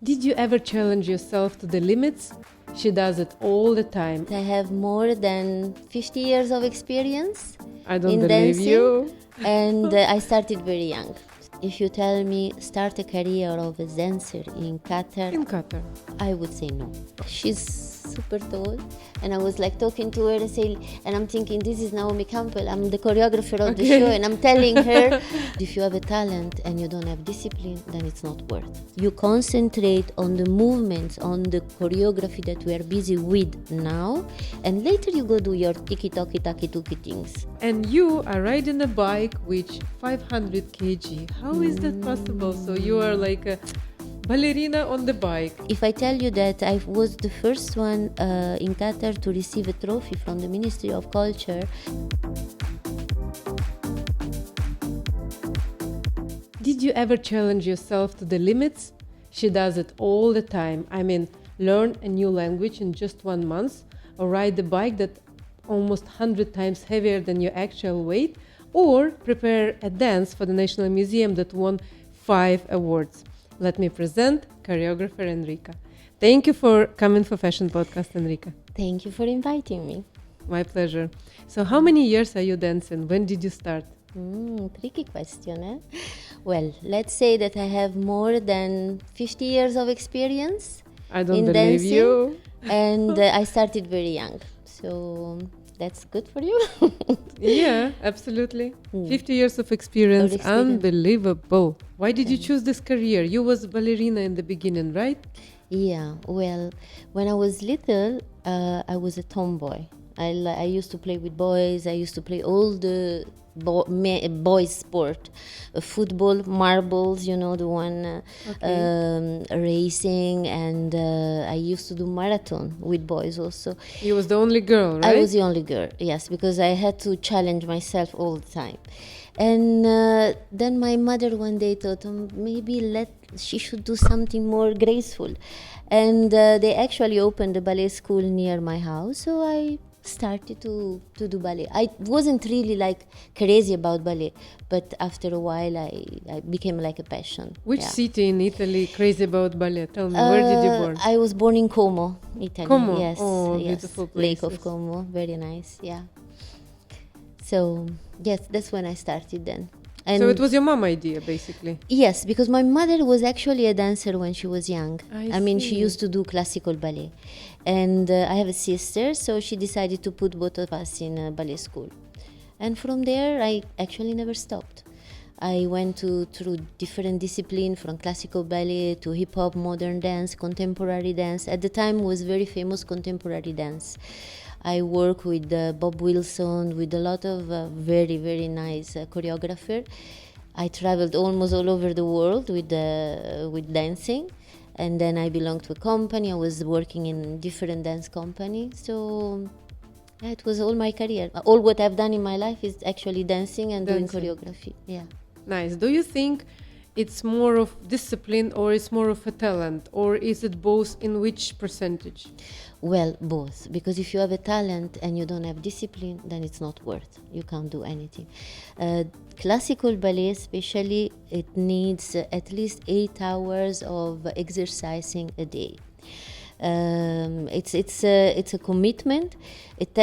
Did you ever challenge yourself to the limits? She does it all the time. I have more than 50 years of experience I don't in believe dancing, you. and I started very young. If you tell me start a career of a dancer in Qatar, In Qatar. I would say no. She's super tall, and I was like talking to her and I'm thinking, this is Naomi Kampbell, I'm the choreographer of the show, and I'm telling her, if you have a talent and you don't have discipline, then it's not worth. You concentrate on the movements, on the choreography that we are busy with now, and later you go do your tiki-toki, taki-tuki things. And you are riding a bike which 500 kg. How is that possible? So you are like a ballerina on the bike. If I tell you that I was the first one in Qatar to receive a trophy from the Ministry of Culture. Did you ever challenge yourself to the limits? She does it all the time. I mean, learn a new language in just 1 month, or ride a bike that almost 100 times heavier than your actual weight, or prepare a dance for the National Museum that won 5 awards. Let me present choreographer Enrica. Thank you for coming for Fashion Podcast, Enrica. Thank you for inviting me. My pleasure. So how many years are you dancing? When did you start? Tricky question, eh? Well, let's say that I have more than 50 years of experience I don't in believe dancing, you. and I started very young. So that's good for you. Yeah, absolutely. 50 years of experience. Unbelievable. Why did you choose this career? You was ballerina in the beginning, right? Yeah, well, when I was little, I was a tomboy. I used to play with boys. I used to play all the boys sport, football, marbles, you know, the one, racing, and I used to do marathon with boys also. You was the only girl, right? I was the only girl, yes, because I had to challenge myself all the time. And then my mother one day thought, maybe she should do something more graceful. And they actually opened a ballet school near my house, so I started to do ballet. I wasn't really like crazy about ballet, but after a while I became like a passion. Which city in Italy crazy about ballet? Tell me, where did you born? I was born in Como, Italy. Como? Yes, Oh, yes. beautiful place. Lake of Como, very nice, yeah. So, yes, that's when I started then. And So it was your mom idea, basically? yes, because my mother was actually a dancer when she was young. I mean, she see. used to do classical ballet. And I have a sister, so she decided to put both of us in a ballet school. And from there, I actually never stopped. I went through different disciplines, from classical ballet to hip-hop, modern dance, contemporary dance. At the time, was very famous contemporary dance. I work with Bob Wilson, with a lot of very, very nice choreographer. I traveled almost all over the world with dancing. And then I belonged to a company. I was working in different dance companies. So yeah, it was all my career. All what I've done in my life is actually dancing and doing choreography. Yeah. Nice. Do you think it's more of discipline or it's more of a talent? Or is it both, in which percentage? Well, both. Because if you have a talent and you don't have discipline, then it's not worth. You can't do anything. Classical ballet, especially, it needs at least 8 hours of exercising a day. It's a commitment. It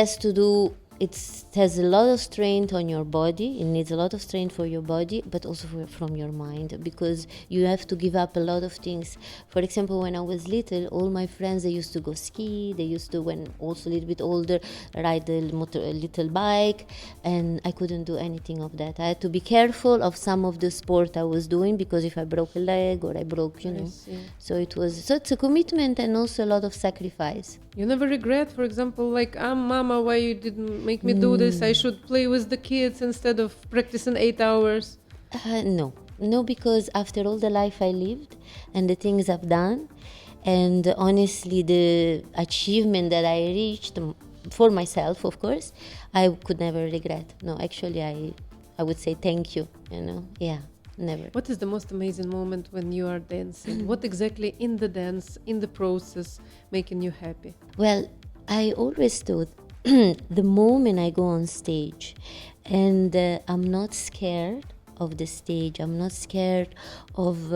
has a lot of strength on your body. It needs a lot of strength for your body, but also from your mind, because you have to give up a lot of things. For example, when I was little, all my friends, they used to go ski. They used to, when also a little bit older, ride a little bike, and I couldn't do anything of that. I had to be careful of some of the sport I was doing, because if I broke a leg or I broke, so it's a commitment and also a lot of sacrifice. You never regret, for example, like, Mama, why you didn't make me do this? I should play with the kids instead of practicing 8 hours. No, because after all the life I lived and the things I've done, and honestly the achievement that I reached for myself, of course, I could never regret. No, actually I would say thank you, yeah. Never. What is the most amazing moment when you are dancing? What exactly in the dance, in the process, making you happy? Well, I always thought the moment I go on stage and I'm not scared of the stage. I'm not scared of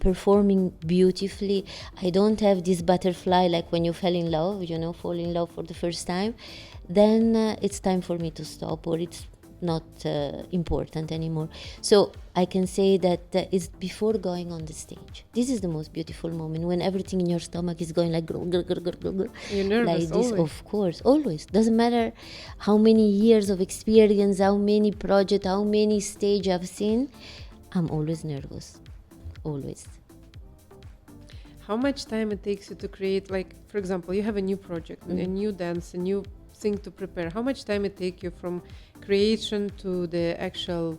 performing beautifully. I don't have this butterfly like when you fall in love, fall in love for the first time. Then it's time for me to stop, or it's not important anymore. So I can say that it's before going on the stage. This is the most beautiful moment, when everything in your stomach is going like grr, grr, grr, grr, grr, You're nervous, like this. always. Of course, always. Doesn't matter how many years of experience, how many projects, how many stage I've seen, I'm always nervous. Always. How much time it takes you to create, like, for example, you have a new project, a new dance, a new thing to prepare. How much time it take you from creation to the actual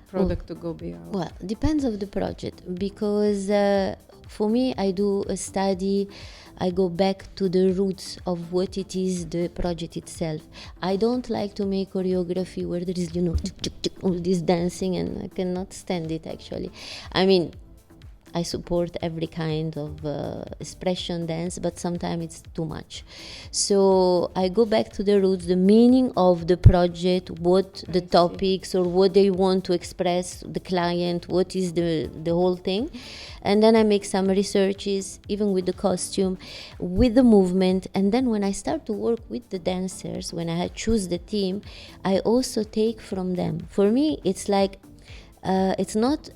product to go be out? Well, depends of the project, because for me, I do a study. I go back to the roots of what it is, the project itself. I don't like to make choreography where there is, all this dancing, and I cannot stand it, actually. I mean, I support every kind of expression dance, but sometimes it's too much. So I go back to the roots, the meaning of the project, what the topics or what they want to express, the client, what is the whole thing. And then I make some researches, even with the costume, with the movement. And then when I start to work with the dancers, when I choose the team, I also take from them. For me, it's like, it's not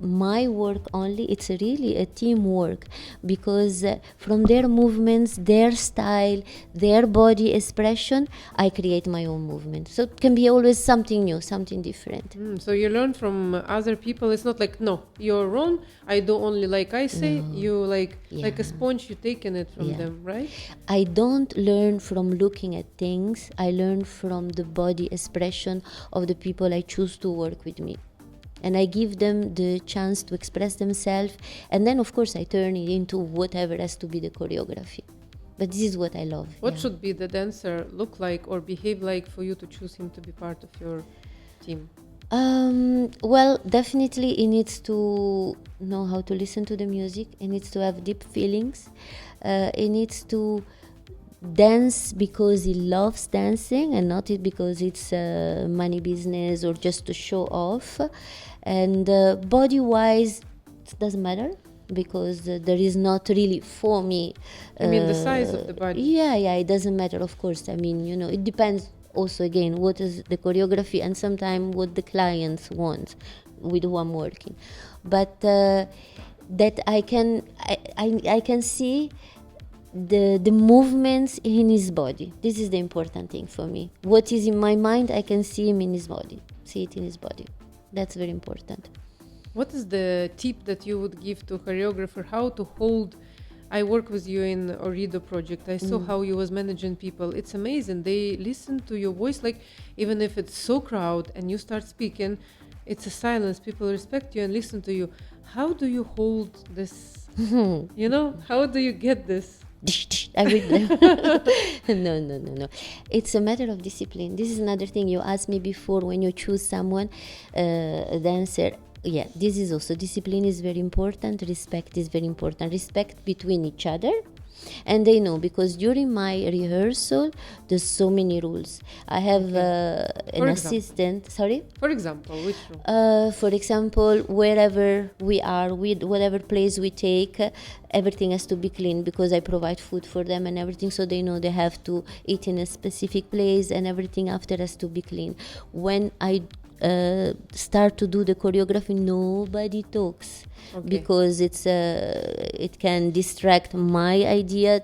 my work only, it's really a teamwork, because from their movements, their style, their body expression, I create my own movement. So it can be always something new, something different. So you learn from other people. It's not like, no, you're wrong, I do only like I say. No. You like a sponge, you taking it from them, right? I don't learn from looking at things. I learn from the body expression of the people I choose to work with me. And I give them the chance to express themselves. And then, of course, I turn it into whatever has to be the choreography. But this is what I love. What should be the dancer look like or behave like for you to choose him to be part of your team? Well, definitely he needs to know how to listen to the music. He needs to have deep feelings. He needs to dance because he loves dancing, and not because it's money business or just to show off. And body-wise, it doesn't matter, because there is not really, for me, I mean, the size of the body. Yeah, it doesn't matter, of course. I mean, it depends also, again, what is the choreography, and sometimes what the clients want with who I'm working. But that I can see the movements in his body. This is the important thing for me. What is in my mind, I can see him in his body, see it in his body. That's very important. What is the tip that you would give to a choreographer, how to hold? I work with you in Orido project. I saw how you was managing people. It's amazing. They listen to your voice, like, even if it's so crowd and you start speaking, it's a silence. People respect you and listen to you. How do you hold this? How do you get this? No. It's a matter of discipline. This is another thing you asked me before, when you choose someone, a dancer. Yeah, this is also, discipline is very important. Respect is very important. Respect between each other. And they know, because during my rehearsal, there's so many rules. I have an assistant. Sorry? For example, which rule? For example, wherever we are, with whatever place we take, everything has to be clean, because I provide food for them and everything, so they know they have to eat in a specific place, and everything after has to be clean. When I start to do the choreography, nobody talks, because it can distract my idea,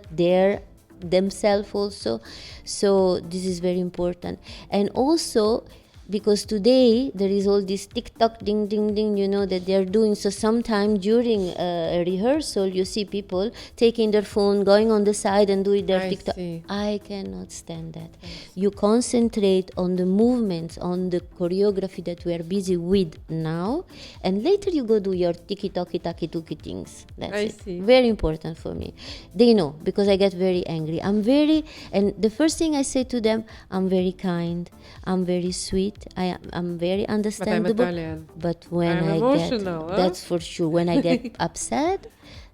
themselves also. So this is very important. And also, because today there is all this TikTok ding ding ding, that they're doing. So sometimes during a rehearsal, you see people taking their phone, going on the side and doing their TikTok. I cannot stand that. You concentrate on the movements, on the choreography that we are busy with now, and later you go do your tiki-taki-taki-tuki things. That's it. Very important for me. They know, because I get very angry. And the first thing I say to them, I'm very kind, I'm very sweet, I'm very understandable. But I'm Italian. But when I'm emotional, that's for sure. When I get upset,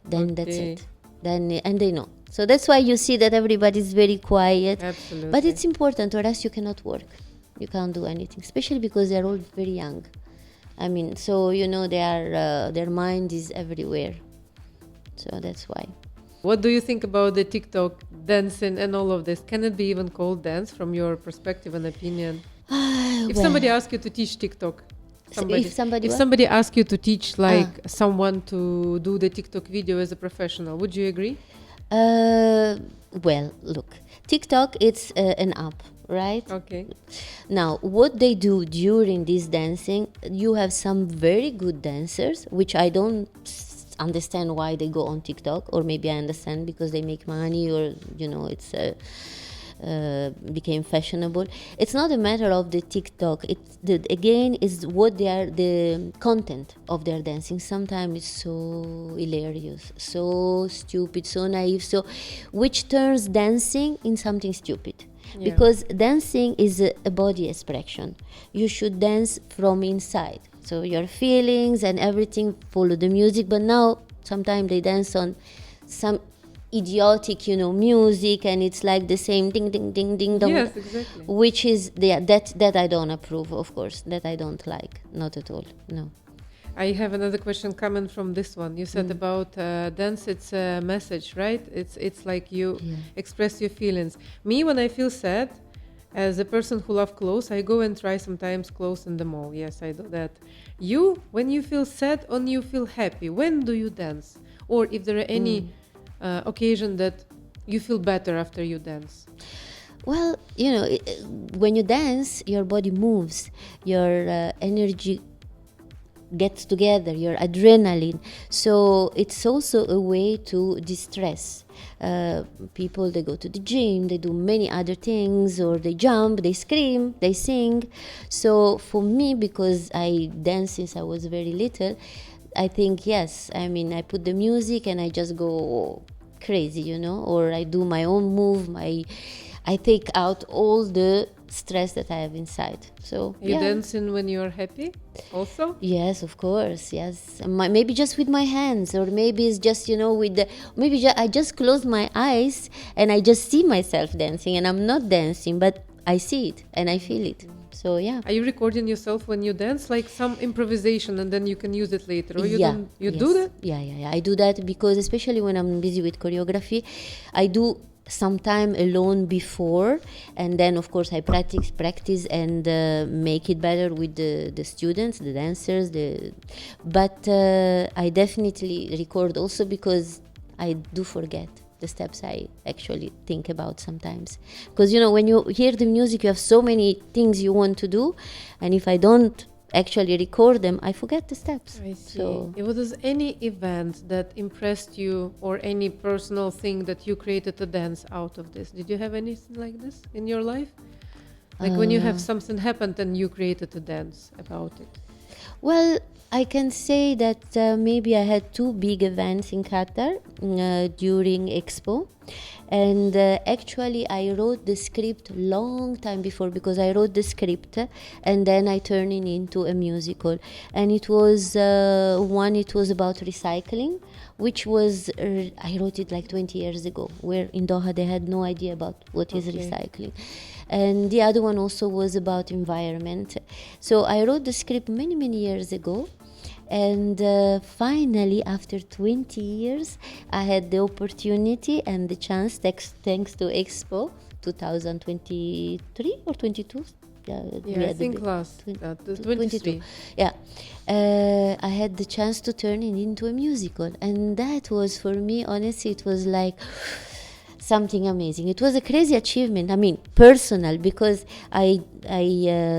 then that's it. And they know. So that's why you see that everybody's very quiet. Absolutely. But it's important, or else you cannot work. You can't do anything, especially because they're all very young. I mean, so they are their mind is everywhere. So that's why. What do you think about the TikTok dancing and all of this? Can it be even called dance from your perspective and opinion? If somebody asks you to teach TikTok, if somebody asks you to teach someone to do the TikTok video as a professional, would you agree? Well, look, TikTok, it's an app, right? Okay. Now, what they do during this dancing, you have some very good dancers, which I don't understand why they go on TikTok, or maybe I understand because they make money, or it's became fashionable. It's not a matter of the TikTok. Again, is what they are, the content of their dancing. Sometimes it's so hilarious, so stupid, so naive, so which turns dancing in something stupid. Yeah. Because dancing is a body expression. You should dance from inside. So your feelings and everything follow the music. But now sometimes they dance on some idiotic, music, and it's like the same ding, ding, ding, ding, dong. Yes, exactly. Which is that I don't approve, of course. That I don't like, not at all. No. I have another question coming from this one. You said about dance, it's a message, right? It's like you express your feelings. Me, when I feel sad, as a person who loves clothes, I go and try sometimes clothes in the mall. Yes, I do that. You, when you feel sad or you feel happy, when do you dance? Or if there are any occasion that you feel better after you dance? Well, when you dance, your body moves, your energy gets together, your adrenaline. So it's also a way to distress. People, they go to the gym, they do many other things, or they jump, they scream, they sing. So for me, because I dance since I was very little, I think, yes, I mean, I put the music and I just go crazy, or I do my own move, I take out all the stress that I have inside. So you dancing when you're happy also? Yes, of course, yes. Maybe just with my hands, or maybe it's just, I just close my eyes and I just see myself dancing, and I'm not dancing, but I see it and I feel it. So yeah. Are you recording yourself when you dance, like some improvisation, and then you can use it later? Or you do that? Yeah. I do that because especially when I'm busy with choreography, I do some time alone before, and then of course I practice and make it better with the students, the dancers. But I definitely record also because I do forget the steps I actually think about sometimes. Because when you hear the music, you have so many things you want to do, and if I don't actually record them, I forget the steps. I see. So, was there any event that impressed you, or any personal thing that you created a dance out of this? Did you have anything like this in your life? Like when you have something happened and you created a dance about it? Well, I can say that maybe I had 2 big events in Qatar during Expo. And actually I wrote the script long time before, because I wrote the script and then I turned it into a musical. And it was it was about recycling, which was I wrote it like 20 years ago, where in Doha they had no idea about what is recycling. And the other one also was about environment. So I wrote the script many years ago. And finally, after 20 years, I had the opportunity and the chance, thanks to Expo 2023 or 22. I think last 23. Yeah, I had the chance to turn it into a musical, and that was, for me, honestly, it was like something amazing. It was a crazy achievement. I mean, personal, because I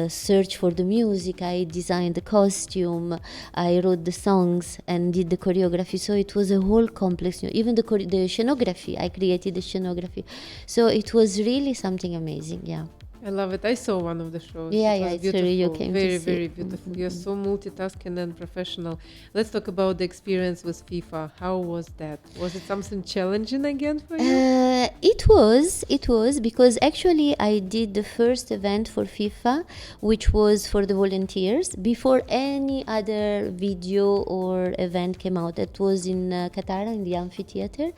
searched for the music, I designed the costume, I wrote the songs and did the choreography. So it was a whole complex. Even the scenography, I created the scenography. So it was really something amazing. Yeah. I love it. I saw one of the shows. Yeah, it's beautiful. You came very, to see very beautiful. You're so multitasking and professional. Let's talk about the experience with FIFA. How was that? Was it something challenging again for you? It was because actually I did the first event for FIFA, which was for the volunteers, before any other video or event came out. It was in Qatar, in the amphitheater.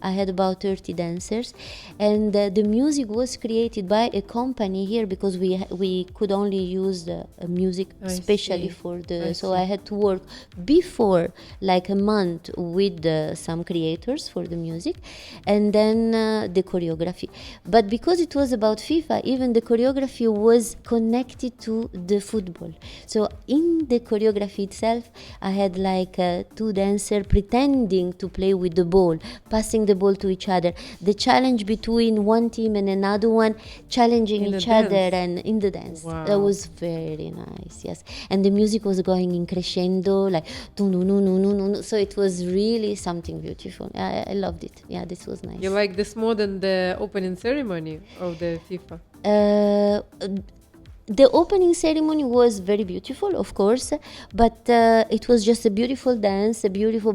I had about 30 dancers, and the music was created by a company money here because we could only use the music specially for the. So I had to work before like a month with some creators for the music, and then the choreography. But because it was about FIFA, even the choreography was connected to the football. So in the choreography itself, I had like two dancers pretending to play with the ball, passing the ball to each other. The challenge between one team and another one, challenging each other and in the dance. Wow. That was very nice, yes. And the music was going in crescendo, like no. So it was really something beautiful. I loved it. Yeah, this was nice. You like this more than the opening ceremony of the FIFA? The opening ceremony was very beautiful, of course, but it was just a beautiful dance,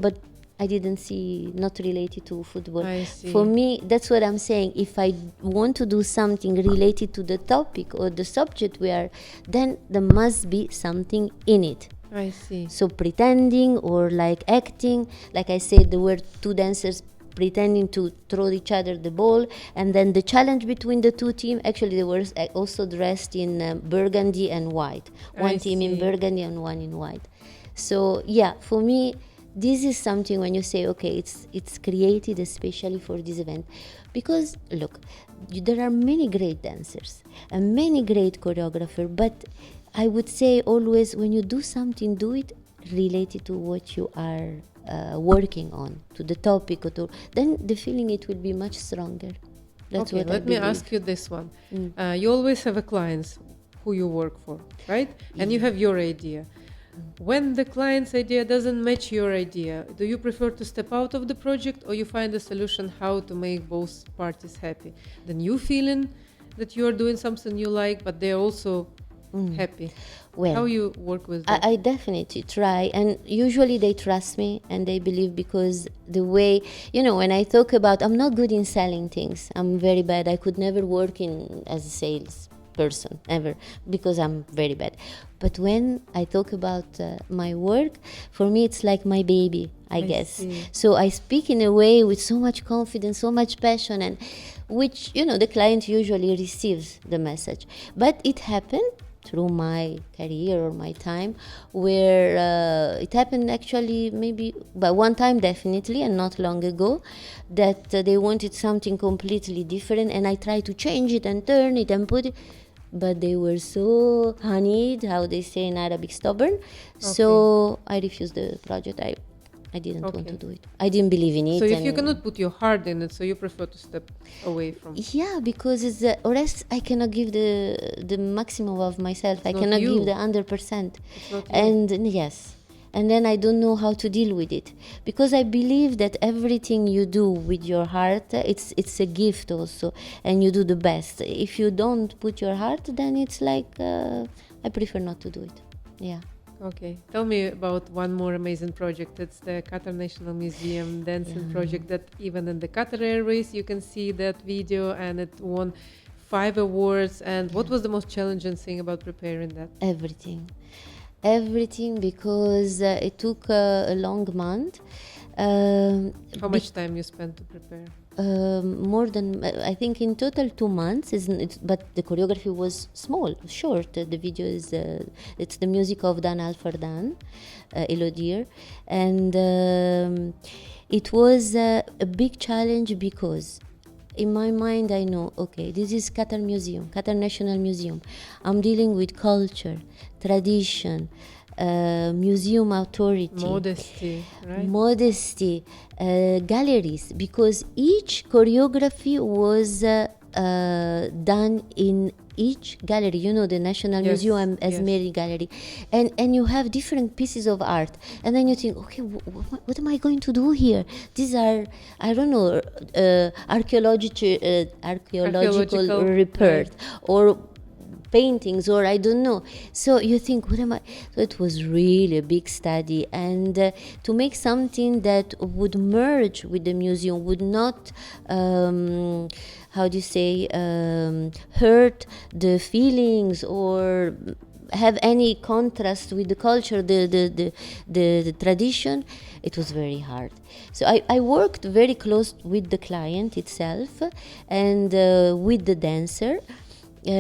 but I didn't see, not related to football. I see. For me, that's what I'm saying. If I want to do something related to the topic or the subject then there must be something in it. I see. So pretending or like acting, like I said, there were two dancers pretending to throw each other the ball, and then the challenge between the two teams, actually they were also dressed in burgundy and white. One team in burgundy and one in white. So yeah, for me, this is something when you say, okay, it's created especially for this event. Because, look, there are many great dancers and many great choreographers, but I would say always when you do something, do it related to what you are working on, to the topic, then the feeling it will be much stronger. That's what let me ask you this one. You always have a clients who you work for, right? And you have your idea. When the client's idea doesn't match your idea, do you prefer to step out of the project, or you find a solution how to make both parties happy? Then you feeling that you're doing something you like, but they're also happy. Well, how you work with that? I definitely try, and usually they trust me and they believe, because the way, when I talk about, I'm not good in selling things. I'm very bad. I could never work as a sales person ever, because I'm very bad. But when I talk about my work, for me it's like my baby, I guess. See. So I speak in a way with so much confidence, so much passion, and which the client usually receives the message. But it happened through my career or my time where it happened actually maybe but one time definitely, and not long ago, that they wanted something completely different, and I tried to change it and turn it and put it, but they were so honeyed, how they say in Arabic, stubborn. So I refused the project. I didn't want to do it. I didn't believe in it. So if you cannot put your heart in it, so you prefer to step away from it? Yeah, because it's or else I cannot give the maximum of myself. I cannot give the 100%. And yes. And then I don't know how to deal with it, because I believe that everything you do with your heart, it's a gift also, and you do the best. If you don't put your heart, then it's like I prefer not to do it. Yeah. Okay, tell me about one more amazing project. It's the Qatar National Museum dancing project, that even in the Qatar Airways you can see that video, and it won 5 awards. And what was the most challenging thing about preparing that? Everything, because it took a long month. How much time you spent to prepare? More than, I think in total 2 months, but the choreography was short. The video is it's the music of Dan Alfardan, Elodir, and it was a big challenge, because in my mind I know, okay, this is Qatar National Museum. I'm dealing with culture, tradition, museum authority, modesty, galleries, because each choreography was done in each gallery, the National Museum as Mary Gallery, and you have different pieces of art, and then you think, okay, what am I going to do here? These are, I don't know, archaeological report, or paintings, or I don't know. So you think, what am I? So it was really a big study, and to make something that would merge with the museum, would not hurt the feelings or have any contrast with the culture, the tradition. It was very hard. So I worked very close with the client itself, and with the dancer. at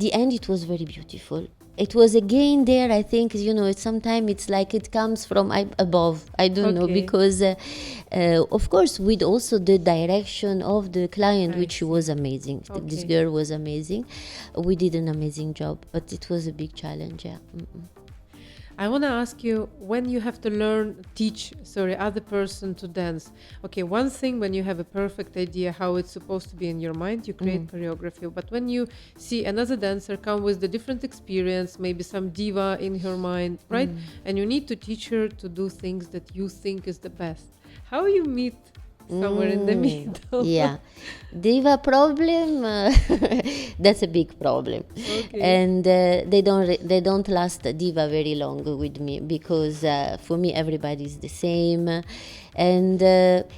the end it was very beautiful. It was again there, I think, it's sometimes it's like it comes from above. I don't know, because of course with also the direction of the client, which was amazing. This girl was amazing. We did an amazing job, but it was a big challenge. Yeah. I want to ask you, when you have to teach other person to dance. Okay, one thing when you have a perfect idea how it's supposed to be in your mind, you create choreography. But when you see another dancer come with the different experience, maybe some diva in her mind, right? And you need to teach her to do things that you think is the best. How you meet somewhere in the middle? Yeah, diva problem. That's a big problem, and they don't last diva very long with me, because for me everybody is the same. And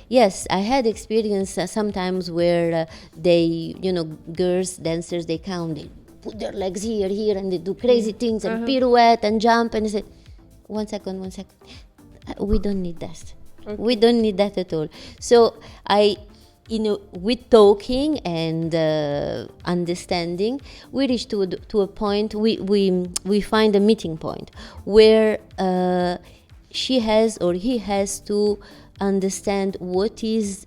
yes, I had experience sometimes where they, girls dancers, they come, they put their legs here, and they do crazy things and pirouette and jump, and they say, one second, we don't need that. We don't need that at all. So with talking and understanding, we reach to a point. We find a meeting point where she has or he has to understand what is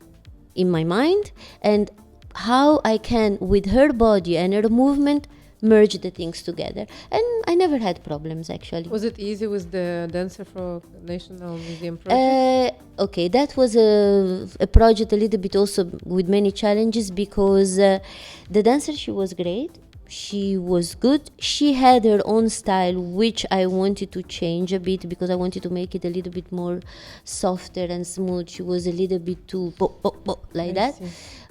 in my mind and how I can, with her body and her movement, merge the things together. And I never had problems, actually. Was it easy with the dancer for National Museum project? Okay, that was a project a little bit also with many challenges, because the dancer, she was great. She was good. She had her own style, which I wanted to change a bit, because I wanted to make it a little bit more softer and smooth. She was a little bit too like that.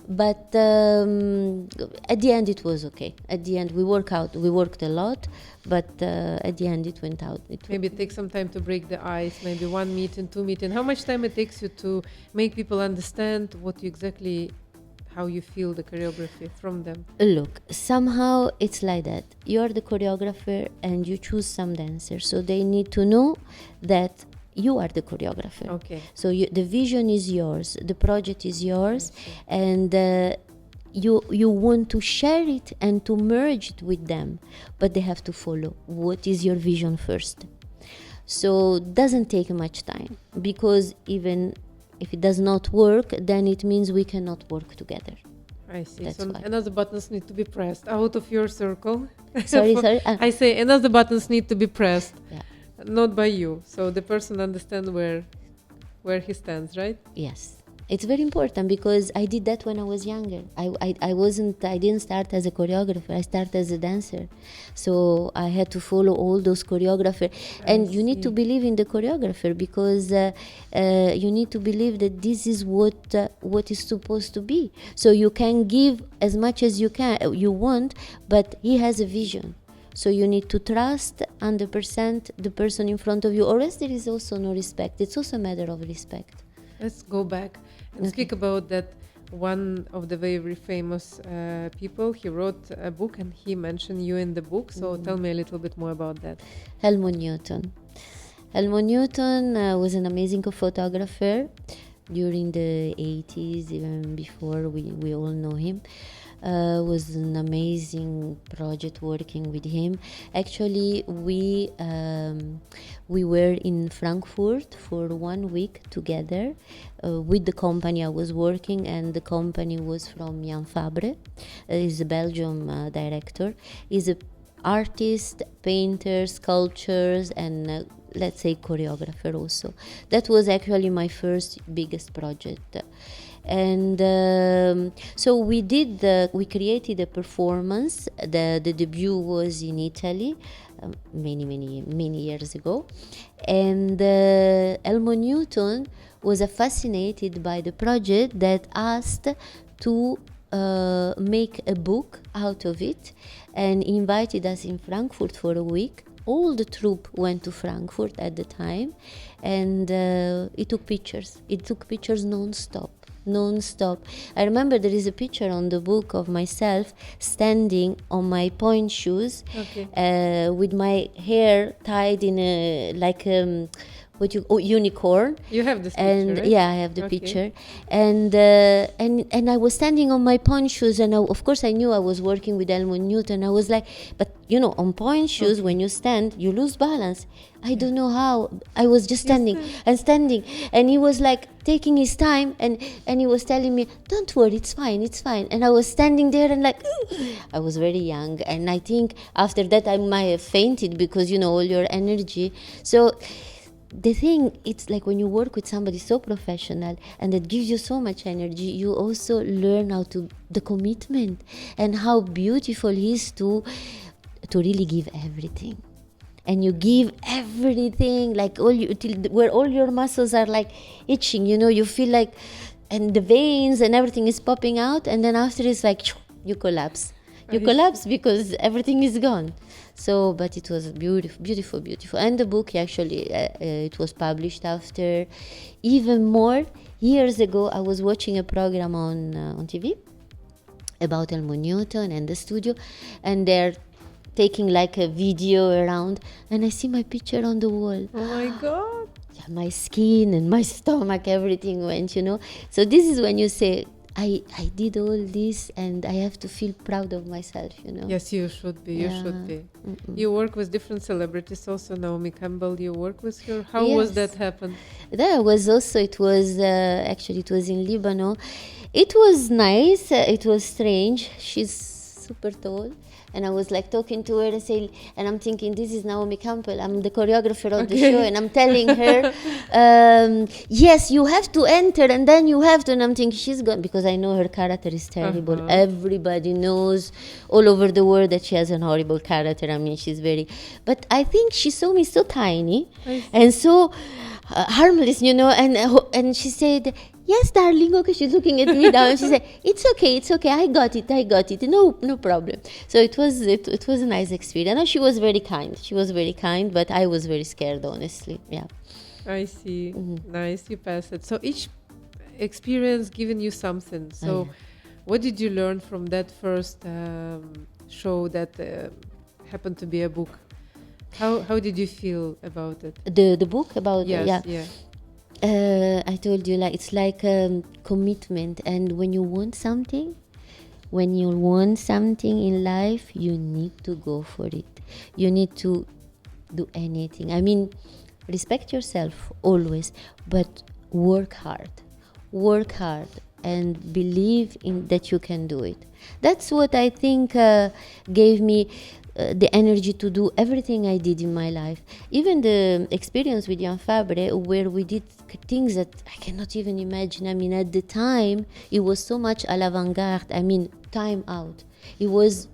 But at the end it was okay. At the end we worked a lot, but at the end it went out. Maybe it takes some time to break the ice, maybe 1 meeting, 2 meeting. How much time it takes you to make people understand how you feel the choreography from them? Look, somehow it's like that. You're the choreographer and you choose some dancers, so they need to know that you are the choreographer. Okay. So the vision is yours, the project is yours, and you want to share it and to merge it with them, but they have to follow what is your vision first. So it doesn't take much time, because even if it does not work, then it means we cannot work together. I see. That's so another buttons need to be pressed out of your circle. Sorry. I say another buttons need to be pressed. Yeah. Not by you, so the person understands where he stands, right? Yes, it's very important, because I did that when I was younger. I didn't start as a choreographer. I started as a dancer, so I had to follow all those choreographers. And you need to believe in the choreographer, because you need to believe that this is what is supposed to be. So you can give as much as you want, but he has a vision. So you need to trust 100% the person in front of you, or else there is also no respect. It's also a matter of respect. Let's go back and speak about that. One of the very famous people, he wrote a book and he mentioned you in the book. So tell me a little bit more about that. Helmut Newton. Helmut Newton was an amazing photographer during the 80s, even before we all know him. Was an amazing project working with him. Actually, we were in Frankfurt for 1 week together with the company I was working, and the company was from Jan Fabre. He's a Belgian director. He's an artist, painter, sculptures, and let's say choreographer also. That was actually my first biggest project. And so we created a performance. The debut was in Italy many years ago, and Helmut Newton was fascinated by the project, that asked to make a book out of it, and invited us in Frankfurt for a week. All the troupe went to Frankfurt at the time, and it took pictures non-stop. I remember there is a picture on the book of myself standing on my point shoes, with my hair tied in unicorn. You have this And picture, right? yeah, I have the Okay. picture, and I was standing on my pointe shoes, and of course I knew I was working with Helmut Newton. I was like, but on pointe shoes, when you stand, you lose balance. I don't know how. I was just standing and standing, and he was like taking his time, and he was telling me, "Don't worry, it's fine, it's fine." And I was standing there and like, I was very young, and I think after that I might have fainted because all your energy. So the thing, it's like when you work with somebody so professional and that gives you so much energy, you also learn how to the commitment and how beautiful it is to really give everything. And you give everything, like where all your muscles are like itching, you feel like, and the veins and everything is popping out, and then after it's like you collapse. You collapse because everything is gone. So, but it was beautiful, beautiful, beautiful. And the book actually, it was published after. Even more, years ago, I was watching a program on TV about Helmut Newton and the studio, and they're taking like a video around, and I see my picture on the wall. Oh my God. Yeah, my skin and my stomach, everything went, So this is when you say, I did all this and I have to feel proud of myself, Yes, you should be. You should be. Mm-mm. You work with different celebrities also. Naomi Campbell, you work with her. How was that happen? That was also, it was in Lebanon. It was nice. It was strange. She's super tall. And I was like talking to her and I'm thinking, this is Naomi Kampbell. I'm the choreographer of the show, and I'm telling her, yes, you have to enter, and then you have to. And I'm thinking, she's gone, because I know her character is terrible. Everybody knows all over the world that she has an horrible character. I mean, she's very. But I think she saw me so tiny and so harmless, and she said, yes, darling, okay, she's looking at me now, and she said, it's okay, I got it, no problem. So it was a nice experience. And she was very kind, but I was very scared, honestly. Yeah. I see. Mm-hmm. Nice, you passed it. So each experience given you something. So what did you learn from that first show that happened to be a book? How did you feel about it? The book about yeah. I told you, like, it's like commitment, and when you want something in life, you need to go for it. You need to do anything. I mean, respect yourself always, but work hard, and believe in that you can do it. That's what I think gave me the energy to do everything I did in my life. Even the experience with Jan Fabre, where we did things that I cannot even imagine. I mean, at the time, it was so much à l'avant-garde. I mean, time out. It was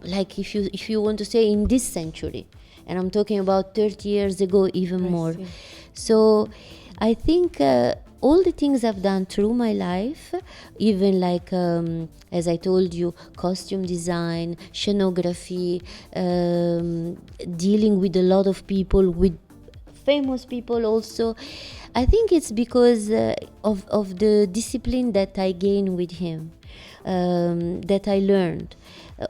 like, if you want to say, in this century. And I'm talking about 30 years ago, even more. See. So I think all the things I've done through my life, even like, as I told you, costume design, scenography, dealing with a lot of people, with famous people also, I think it's because of the discipline that I gained with him, that I learned.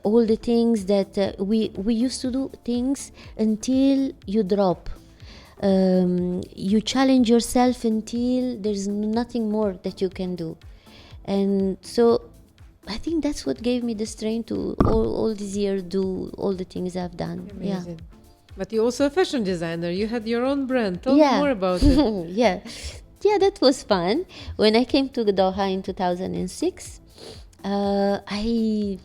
All the things that we used to do things until you drop. You challenge yourself until there's nothing more that you can do. And so I think that's what gave me the strength to all these years do all the things I've done. Amazing. Yeah. But you're also a fashion designer. You had your own brand. Tell me more about it. Yeah, that was fun. When I came to Doha in 2006, I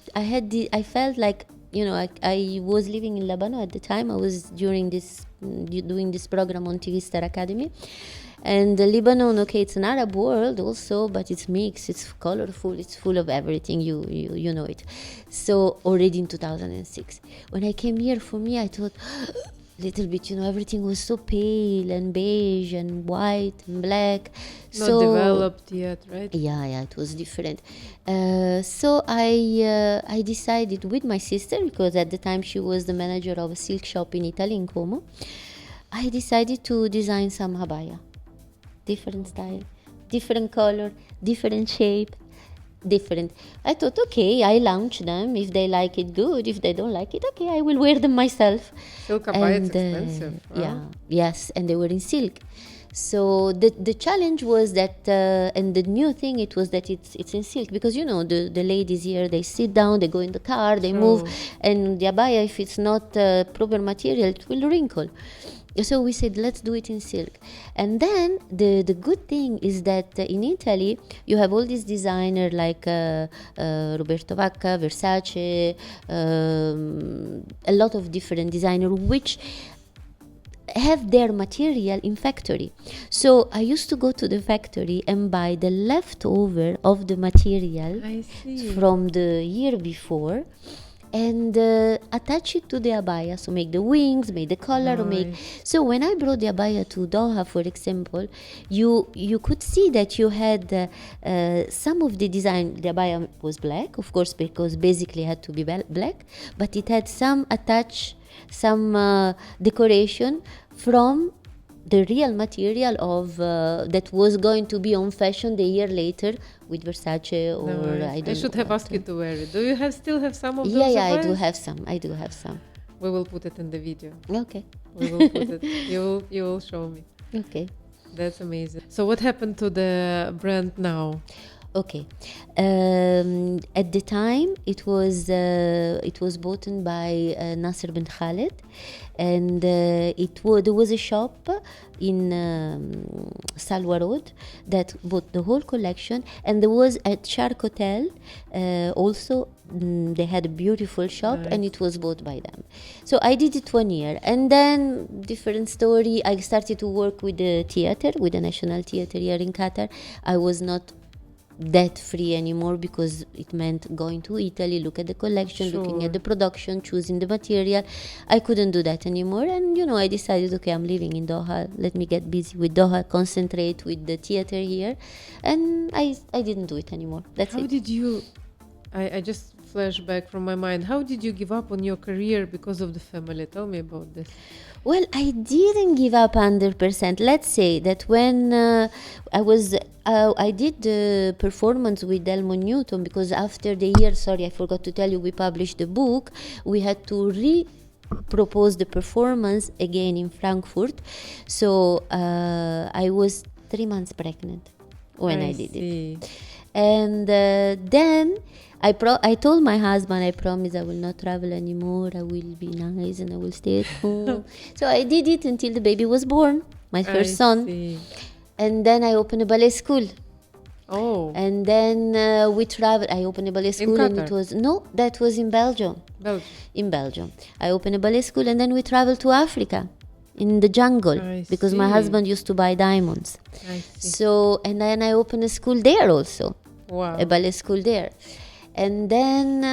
felt like, I was living in Lebanon at the time. I was doing this program on TV Star Academy. And Lebanon, okay, it's an Arab world also, but it's mixed, it's colorful, it's full of everything, you know it. So already in 2006, when I came here, for me, I thought, little bit, everything was so pale and beige and white and black. Not developed yet, right? Yeah, it was different. So I decided with my sister, because at the time she was the manager of a silk shop in Italy, in Como, I decided to design some abaya. Different style, different color, different shape. different. I thought, okay, I launch them. If they like it, good. If they don't like it, okay, I will wear them myself. Silk abaya is expensive. Yeah, yes, and they were in silk. So the challenge was that, and the new thing it was that it's in silk, because you know the ladies here, they sit down, they go in the car, they move, and the abaya, if it's not proper material, it will wrinkle. So we said, let's do it in silk. And then the good thing is that in Italy you have all these designers like Roberto Vacca, Versace, a lot of different designers which have their material in factory. So I used to go to the factory and buy the leftover of the material from the year before, and attach it to the abaya, so make the wings, make the collar, so when I brought the abaya to Doha, for example, you could see that you had some of the design. The abaya was black, of course, because basically it had to be black, but it had some decoration from the real material of that was going to be on fashion the year later with Versace or I should have asked you to wear it. Do you still have some of those? Yeah, I do have some. We will put it in the video. Okay. We will put it. You will show me. Okay. That's amazing. So what happened to the brand now? Okay. At the time, it was bought by Nasser bin Khaled, and there was a shop in Salwa Road that bought the whole collection, and there was at Shark Hotel also. They had a beautiful shop, and it was bought by them. So I did it 1 year, and then different story. I started to work with the theater, with the National Theater here in Qatar. I was not that free anymore because it meant going to Italy, look at the collection, looking at the production, choosing the material. I couldn't do that anymore, and I decided, okay, I'm living in Doha, let me get busy with Doha, concentrate with the theater here, and I didn't do it anymore. That's it. How did you, I just flash back from my mind, how did you give up on your career because of the family? Tell me about this. Well, I didn't give up 100%. Let's say that when I did the performance with Helmut Newton, because after the year, I forgot to tell you, we published the book, we had to propose the performance again in Frankfurt. So I was 3 months pregnant when I did it. And then I told my husband, I promise I will not travel anymore, I will be nice and I will stay at home. So I did it until the baby was born, my first son. And then I opened a ballet school. Oh. And then we traveled. I opened a ballet school, and that was in Belgium. In Belgium. I opened a ballet school, and then we traveled to Africa, in the jungle, because my husband used to buy diamonds. So, and then I opened a school there also. Wow. A ballet school there. And then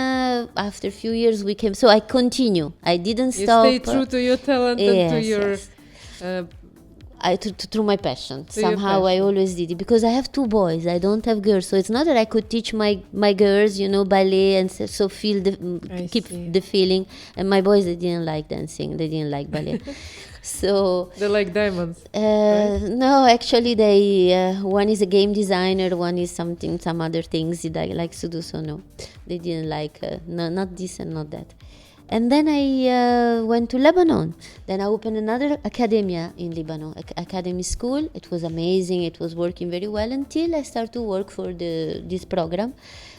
after a few years we came. So I continue. I didn't stop. You stay true to your talent and to your... through my passion. Somehow I always did it. Because I have 2 boys. I don't have girls. So it's not that I could teach my girls, ballet and so feel keep the feeling. And my boys, they didn't like dancing. They didn't like ballet. So they like diamonds. No, actually, they one is a game designer, one is some other things that likes to do. So no, they didn't like not this and not that. And then I went to Lebanon. Then I opened another academia in Lebanon, academy school. It was amazing. It was working very well until I started to work for this program.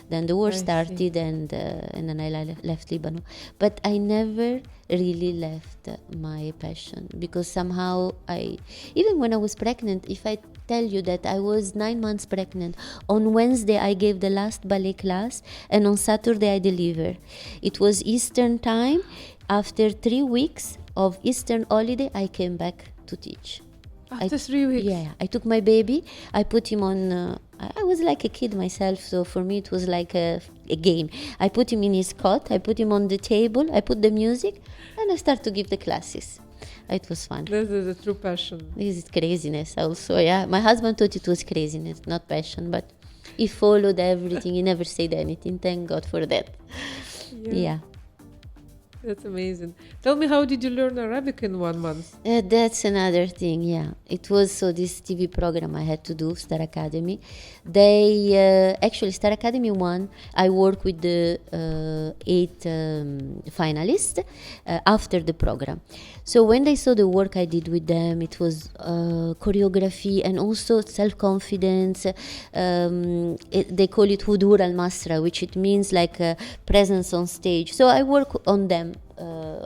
Then the war started, and then I left Lebanon. But I never really left my passion, because somehow even when I was pregnant, if I tell you that I was 9 months pregnant, on Wednesday I gave the last ballet class, and on Saturday I delivered. It was Eastern time. After 3 weeks of Eastern holiday, I came back to teach. After 3 weeks? Yeah, I took my baby, I put him on, I was like a kid myself, so for me it was like a game. I put him in his cot, I put him on the table, I put the music, and I start to give the classes. It was fun. This is a true passion. This is craziness also, yeah. My husband thought it was craziness, not passion, but he followed everything, he never said anything, thank God for that. Yeah. That's amazing. Tell me, how did you learn Arabic in 1 month? That's another thing, yeah. It was so this TV program I had to do, Star Academy. They actually Star Academy 1. I work with the 8 finalists after the program. So when they saw the work I did with them, it was choreography and also self-confidence. They call it hudur al-masra, which it means like presence on stage. So I work on them.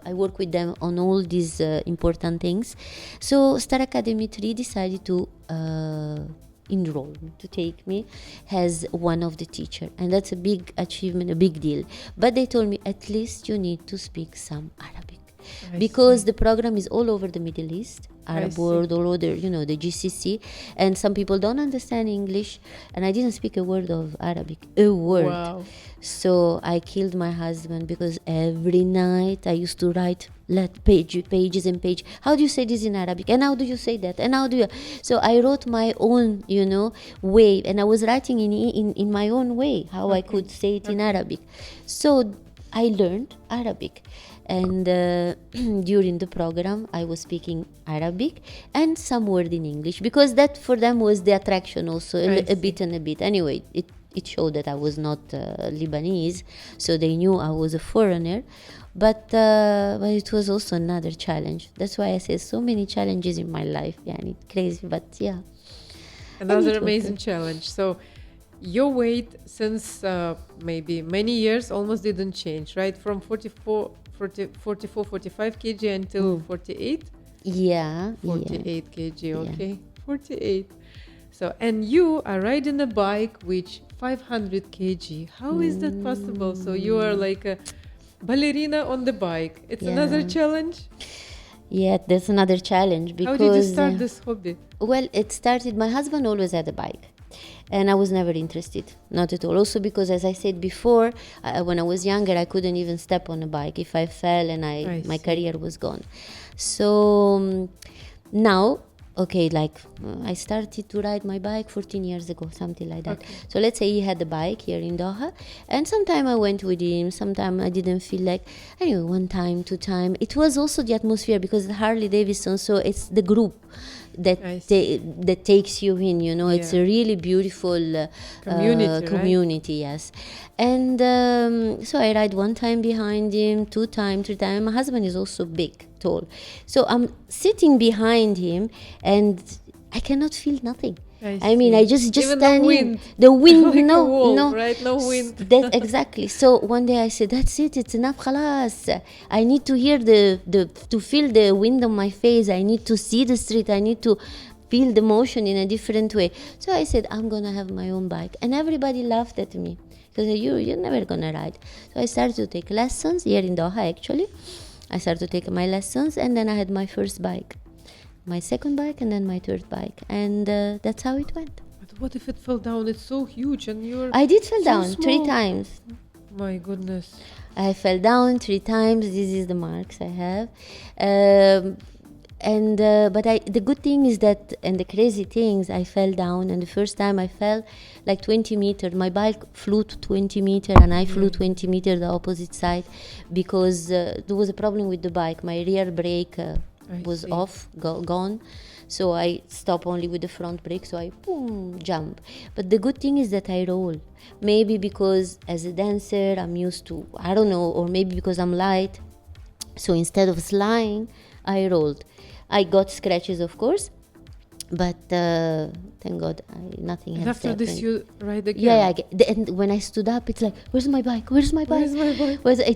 I work with them on all these important things. So Star Academy 3 decided to enroll me, to take me as one of the teacher, and that's a big achievement, a big deal. But they told me, at least you need to speak some Arabic. Because the program is all over the Middle East, Arab world, all over, the GCC, and some people don't understand English, and I didn't speak a word of Arabic, a word. Wow. So I killed my husband, because every night I used to write pages and pages. How do you say this in Arabic? And how do you say that? And how do you? So I wrote my own, way, and I was writing in my own way how I could say it in Arabic. So I learned Arabic. And during the program I was speaking Arabic and some word in English, because that for them was the attraction also, a bit and a bit. Anyway, it showed that I was not Lebanese, so they knew I was a foreigner. But it was also another challenge. That's why I say so many challenges in my life. Yeah, it's crazy, but yeah. Another amazing challenge. So your weight since maybe many years almost didn't change, right? From 44, 45 kg until 48? Yeah. 48 kg, okay. Yeah. 48. So, and you are riding a bike which 500 kg. How is that possible? So you are like a ballerina on the bike. It's another challenge? Yeah, that's another challenge. Because how did you start this hobby? Well, it started, my husband always had a bike. And I was never interested, not at all. Also because, as I said before, when I was younger, I couldn't even step on a bike. If I fell, and my career was gone. So now, I started to ride my bike 14 years ago, something like that. Okay. So let's say he had a bike here in Doha, and sometime I went with him, sometime I didn't feel like. Anyway, 1 time, 2 time. It was also the atmosphere, because Harley Davidson, so it's the group that takes you in, It's a really beautiful community, right? Yes. And so I ride 1 time behind him, 2 time, 3 time. My husband is also big, tall, so I'm sitting behind him and I cannot feel nothing. I mean, I just even stand in the wind. like no, wall, no, right? No wind. That exactly. So one day I said, "That's it. It's enough. Khalas. I need to hear to feel the wind on my face. I need to see the street. I need to feel the motion in a different way." So I said, "I'm gonna have my own bike," and everybody laughed at me because you're never gonna ride. So I started to take lessons here in Doha. Actually, I started to take my lessons, and then I had my first bike, my second bike, and then my third bike, and that's how it went. But what if it fell down? It's so huge, and I did fall so down small. 3 times. My goodness. I fell down 3 times. This is the marks I have. But the good thing is that, and the crazy things, I fell down, and the first time I fell like 20 meters. My bike flew to 20 meters, and I flew 20 meters the opposite side, because there was a problem with the bike. My rear brake was off, gone. So I stop only with the front brake, so I jump. But the good thing is that I roll. Maybe because as a dancer I'm used to, I don't know, or maybe because I'm light. So instead of sliding, I rolled. I got scratches, of course, but thank God nothing has happened. After this you ride again? Yeah. And when I stood up, it's like, where's my bike? Where's my bike?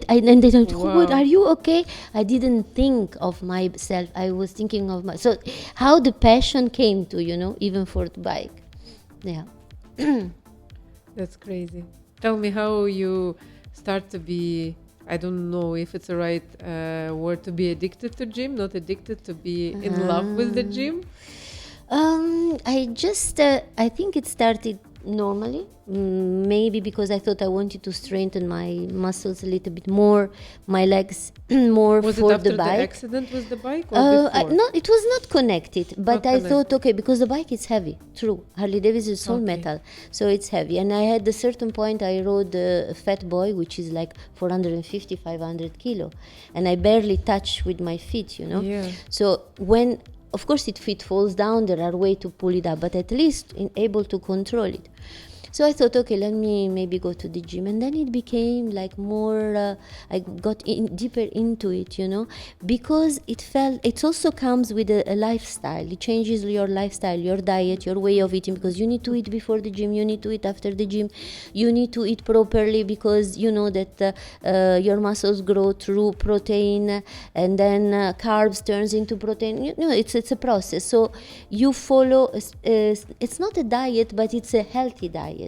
And they don't, wow. Are you okay? I didn't think of myself. I was thinking of so how the passion came to, even for the bike. Yeah. That's crazy. Tell me how you start to be, I don't know if it's the right word, to be addicted to gym, not addicted, to be in love with the gym. I think it started normally. Maybe because I thought I wanted to strengthen my muscles a little bit more, my legs more Was for it after the bike. the accident with the bike or before? No, it was not connected, but Not I thought, okay, because the bike is heavy, true. Harley Davidson is all Okay. metal, so it's heavy. And I had a certain point, I rode a Fat Boy, which is like 450, 500 kilo, and I barely touch with my feet, you know. Yeah. So when, of course, if it falls down, there are ways to pull it up, but at least able to control it. So I thought, okay, let me maybe go to the gym. And then it became like more, I got deeper into it, you know, because it also comes with a lifestyle. It changes your lifestyle, your diet, your way of eating, because you need to eat before the gym, you need to eat after the gym, you need to eat properly, because you know that your muscles grow through protein, and then carbs turns into protein. You know, it's a process. So you follow, it's not a diet, but it's a healthy diet.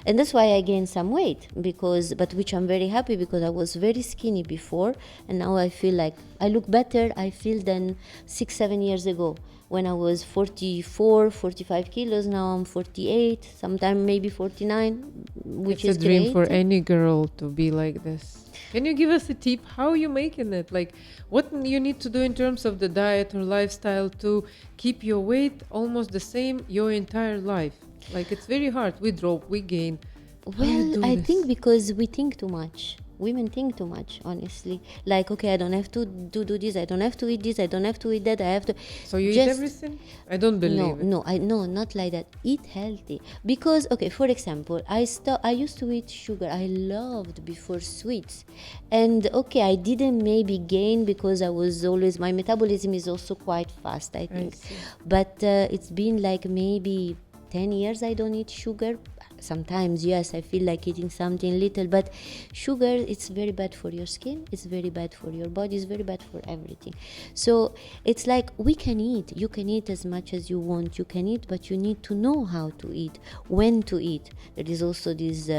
And that's why I gained some weight, but which I'm very happy, because I was very skinny before, and now I feel like I look better, I feel, than 6-7 years ago, when I was 44, 45 kilos. Now I'm 48, sometimes maybe 49, which It's is a dream great. for any girl to be like this. Can you give us a tip? How are you making it? Like, what you need to do in terms of the diet or lifestyle to keep your weight almost the same your entire life? Like, it's very hard. We drop, we gain. How you Well, do I this? think because we think too much. Women think too much, honestly. Like, okay, I don't have to do this, I don't have to eat this, I don't have to eat that, I have to. So you eat just everything? I don't believe it. No, not like that. Eat healthy. Because, okay, for example, I used to eat sugar. I loved before sweets. And, okay, I didn't maybe gain because I was always, my metabolism is also quite fast, I think. see. But it's been like maybe 10 years I don't eat sugar. Sometimes, yes, I feel like eating something little, but sugar, it's very bad for your skin, it's very bad for your body, it's very bad for everything. So it's like, we can eat, you can eat as much as you want, you can eat, but you need to know how to eat, when to eat. There is also this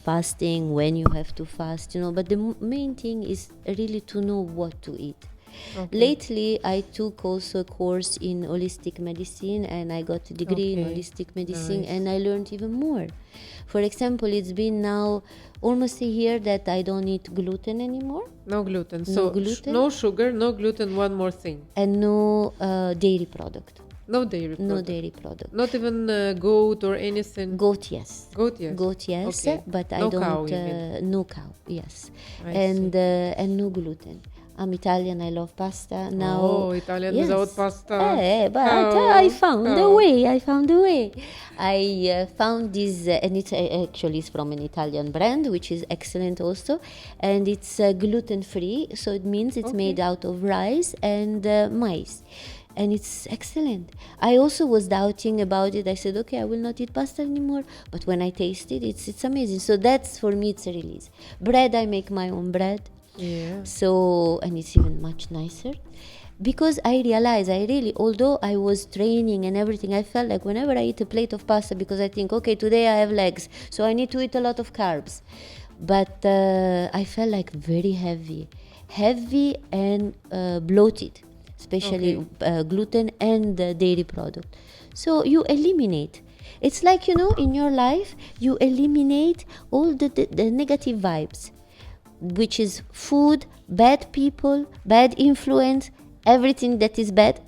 fasting, when you have to fast, you know, but the main thing is really to know what to eat. Okay. Lately, I took also a course in holistic medicine, and I got a degree in Okay. holistic medicine, Nice. and I learned even more. For example, it's been now almost a year that I don't eat gluten anymore, No gluten. No So gluten? no sugar, no gluten. One more thing. and no dairy product. No dairy. No product. dairy product. Not even goat or anything. Goat, yes. Goat, yes. Goat, yes, Okay. but I No don't. cow, you mean. No cow, yes, I and no gluten. I'm Italian. I love pasta. Now, Oh, Italian yes. without pasta. But Oh, I found a oh. way. I found a way. I found this, and it's actually it's from an Italian brand, which is excellent also, and it's gluten free. So it means it's made out of rice and maize. And it's excellent. I also was doubting about it. I said, okay, I will not eat pasta anymore. But when I taste it, it's amazing. So that's, for me, it's a release. Bread, I make my own bread. Yeah. So, and it's even much nicer. Because I realize, although I was training and everything, I felt like whenever I eat a plate of pasta, because I think, okay, today I have legs, so I need to eat a lot of carbs. But I felt like very heavy and bloated, especially gluten and dairy product. So you eliminate. It's like, in your life, you eliminate all the negative vibes, which is food, bad people, bad influence, everything that is bad,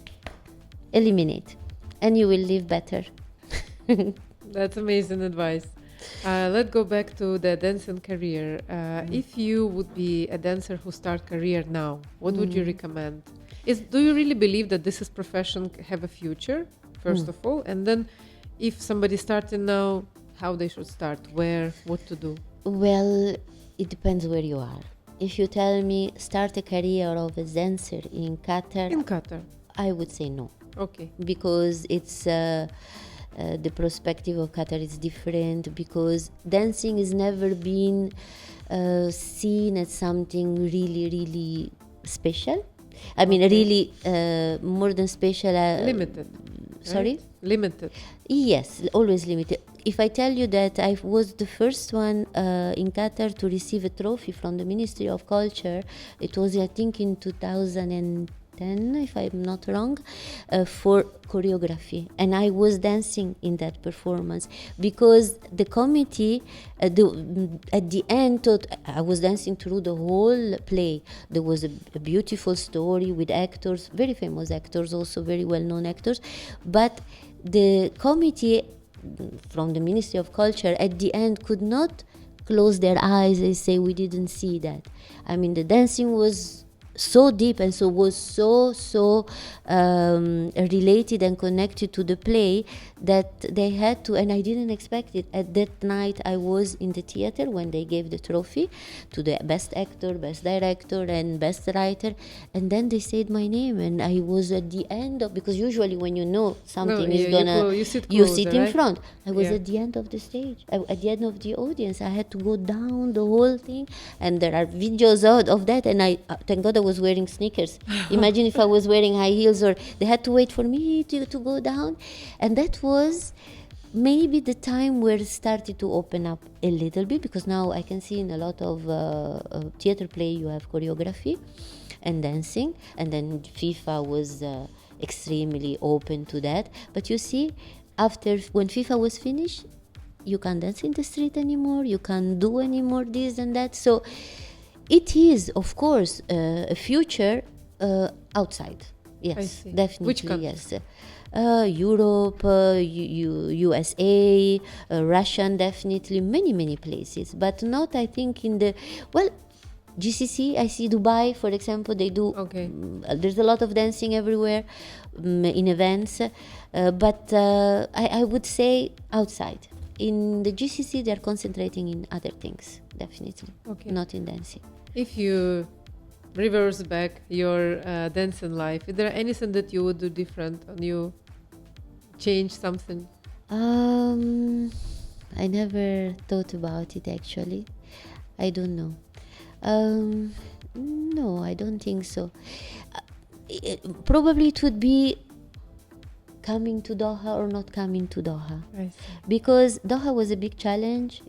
eliminate, and you will live better. That's amazing advice. Let's go back to the dancing career. If you would be a dancer who start career now, what would you recommend? Do you really believe that this is profession have a future, first of all? And then if somebody starting now, how they should start, where, what to do? Well, it depends where you are. If you tell me start a career of a dancer in Qatar, In Qatar. I would say no, Okay. because it's the perspective of Qatar is different, because dancing has never been seen as something really, really special. I mean, really more than special. Limited. Sorry? Right? Limited. Yes, always limited. If I tell you that I was the first one in Qatar to receive a trophy from the Ministry of Culture, it was, I think, in 2010 2010, if I'm not wrong, for choreography, and I was dancing in that performance because the committee at the end thought I was dancing through the whole play. There was a beautiful story with actors, very famous actors, also very well-known actors, but the committee from the Ministry of Culture at the end could not close their eyes and say we didn't see that. I mean, the dancing was so deep and so related and connected to the play that they had to, and I didn't expect it. At that night I was in the theater when they gave the trophy to the best actor, best director and best writer, and then they said my name, and I was at the end of, because usually when you know something is gonna, you sit in right? front. I was at the end of the stage, at the end of the audience. I had to go down the whole thing, and there are videos out of that, and I thank God I was wearing sneakers. Imagine if I was wearing high heels, or they had to wait for me to go down. And that was maybe the time where it started to open up a little bit, because now I can see in a lot of theater play you have choreography and dancing, and then FIFA was extremely open to that. But you see, after, when FIFA was finished, you can't dance in the street anymore, you can't do anymore this and that. So it is, of course, a future outside. Yes, definitely. Which country? Yes. Europe, USA, Russian, definitely, many places, but not, I think, in the, well, GCC, I see Dubai, for example, they do, there's a lot of dancing everywhere, in events, but I would say outside. In the GCC, they're concentrating in other things, definitely, not in dancing. If you reverse back your dancing life, is there anything that you would do different, and you change something? I never thought about it, actually. I don't know. No, I don't think so. Probably it would be coming to Doha or not coming to Doha. I see. Because Doha was a big challenge,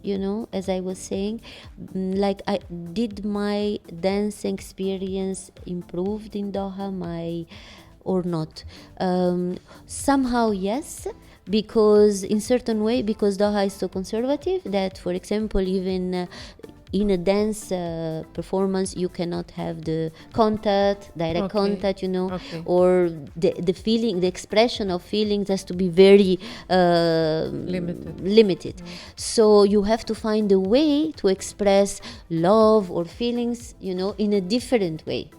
as I was saying. Like, did my dance experience improved in Doha, or not? Somehow yes, because in certain way, because Doha is so conservative that, for example, even in a dance performance, you cannot have the direct contact, or the feeling, the expression of feelings has to be very limited. So you have to find a way to express love or feelings, in a different way.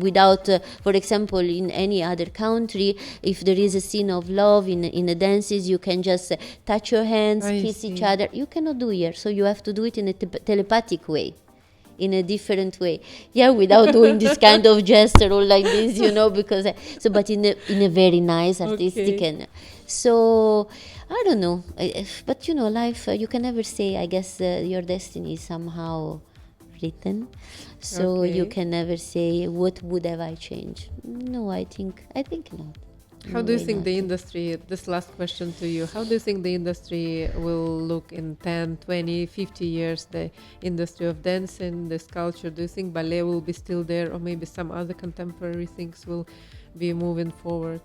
Without, for example, in any other country, if there is a scene of love in the dances, you can just touch your hands, kiss each other. You cannot do here, so you have to do it in a telepathic way, in a different way, without doing this kind of gesture or like this, because but in a very nice artistic and so I don't know, but life, you can never say. I guess your destiny is somehow written, so you can never say what would have I changed. No, I think not. How do you think the industry, this last question to you, how do you think the industry will look in 10, 20, 50 years, the industry of dancing, the sculpture? Do you think ballet will be still there, or maybe some other contemporary things will be moving forward?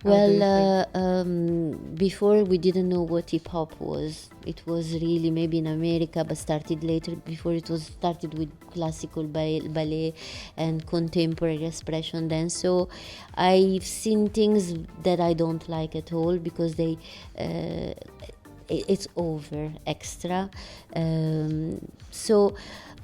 Well, before we didn't know what hip-hop was. It was really maybe in America, but started later. Before it was started with classical ballet and contemporary expression dance. So I've seen things that I don't like at all, because it's over extra. So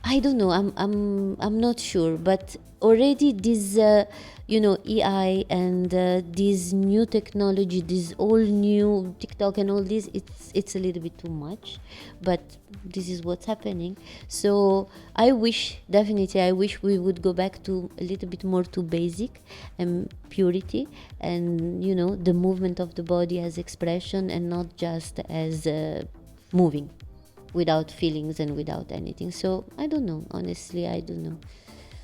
I don't know. I'm not sure, but already this AI and this new technology, this all new TikTok and all this, it's a little bit too much, but this is what's happening. So I wish we would go back to a little bit more to basic and purity, and the movement of the body as expression, and not just as moving without feelings and without anything. So I don't know, honestly, I don't know.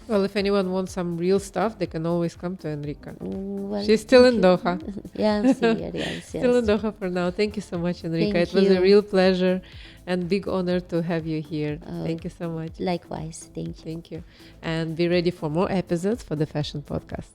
Well, if anyone wants some real stuff, they can always come to Enrica. Well, She's still in Doha. Yeah, I'm still here. Yes, Still in yes. Doha for now. Thank you so much, Enrica. Thank It was a you. real pleasure and big honor to have you here. Oh, Thank you so much. Likewise. Thank you. Thank you. And be ready for more episodes for the Fashion Podcast.